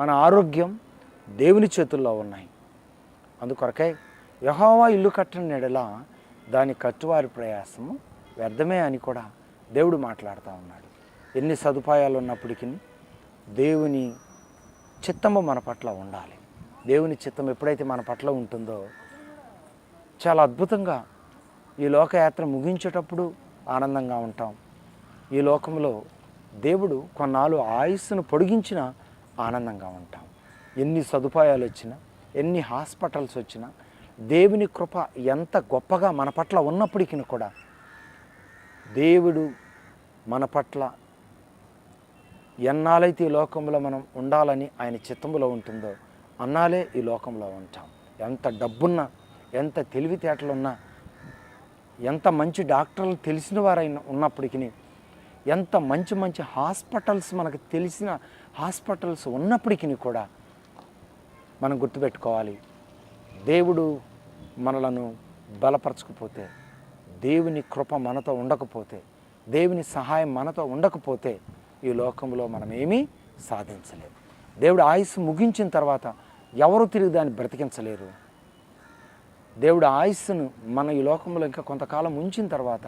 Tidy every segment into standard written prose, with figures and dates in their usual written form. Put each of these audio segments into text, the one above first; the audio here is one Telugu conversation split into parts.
మన ఆరోగ్యం దేవుని చేతుల్లో ఉన్నాయి. అందుకొరకై యెహోవా ఇల్లు కట్టని యెడల దాని కట్టువారి ప్రయాసము వ్యర్థమే అని కూడా దేవుడు మాట్లాడుతూ ఉన్నాడు. ఎన్ని సదుపాయాలు ఉన్నప్పటికీ దేవుని చిత్తము మన పట్ల ఉండాలి. దేవుని చిత్తం ఎప్పుడైతే మన పట్ల ఉంటుందో చాలా అద్భుతంగా ఈ లోకయాత్ర ముగించేటప్పుడు ఆనందంగా ఉంటాం. ఈ లోకంలో దేవుడు కొన్నాళ్ళు ఆయుస్సును పొడిగించిన ఆనందంగా ఉంటాం. ఎన్ని సదుపాయాలు వచ్చినా, ఎన్ని హాస్పిటల్స్ వచ్చినా, దేవుని కృప ఎంత గొప్పగా మన పట్ల ఉన్నప్పటికీ కూడా దేవుడు మన పట్ల ఎన్నాళ్ళైతే ఈ లోకంలో మనం ఉండాలని ఆయన చిత్తంలో ఉంటుందో అన్నాలే ఈ లోకంలో ఉంటాం. ఎంత డబ్బున్నా, ఎంత తెలివితేటలున్నా, ఎంత మంచి డాక్టర్లు తెలిసిన వారైనా ఉన్నప్పటికీ, ఎంత మంచి మంచి హాస్పిటల్స్ మనకు తెలిసిన హాస్పిటల్స్ ఉన్నప్పటికీ కూడా మనం గుర్తుపెట్టుకోవాలి, దేవుడు మనలను బలపరచకపోతే, దేవుని కృప మనతో ఉండకపోతే, దేవుని సహాయం మనతో ఉండకపోతే ఈ లోకంలో మనం ఏమీ సాధించలేము. దేవుడు ఆయుస్సు ముగించిన తర్వాత ఎవరు తిరిగి దాన్ని బ్రతికించలేరు. దేవుడు ఆయుస్సును మన ఈ లోకంలో ఇంకా కొంతకాలం ఉంచిన తర్వాత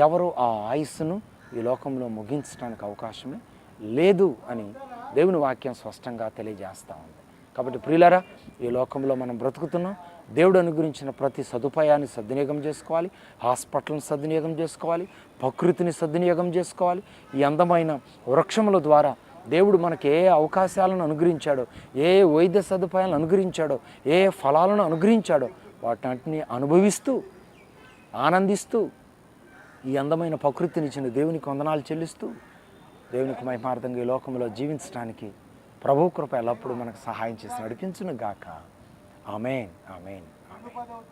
ఎవరు ఆ ఆయుస్సును ఈ లోకంలో ముగించడానికి అవకాశమే లేదు అని దేవుని వాక్యం స్పష్టంగా తెలియజేస్తూ ఉంది. కాబట్టి ప్రియులారా, ఈ లోకంలో మనం బ్రతుకుతున్నాం. దేవుడు అనుగ్రహించిన ప్రతి సదుపాయాన్ని సద్వినియోగం చేసుకోవాలి. హాస్పిటల్ని సద్వినియోగం చేసుకోవాలి. ప్రకృతిని సద్వినియోగం చేసుకోవాలి. ఈ అందమైన వృక్షముల ద్వారా దేవుడు మనకి ఏ అవకాశాలను అనుగ్రహించాడో, ఏ వైద్య సదుపాయాలను అనుగ్రహించాడో, ఏ ఫలాలను అనుగ్రహించాడో వాటిని అనుభవిస్తూ ఆనందిస్తూ ఈ అందమైన ప్రకృతిని ఇచ్చిన దేవునికి వందనాలు చెల్లిస్తూ దేవునికి మహిమార్థంగా ఈ లోకంలో జీవించడానికి ప్రభు కృప ఎల్లప్పుడూ మనకు సహాయం చేసి నడిపించును గాక. ఆమేన్, ఆమేన్, ఆమేన్.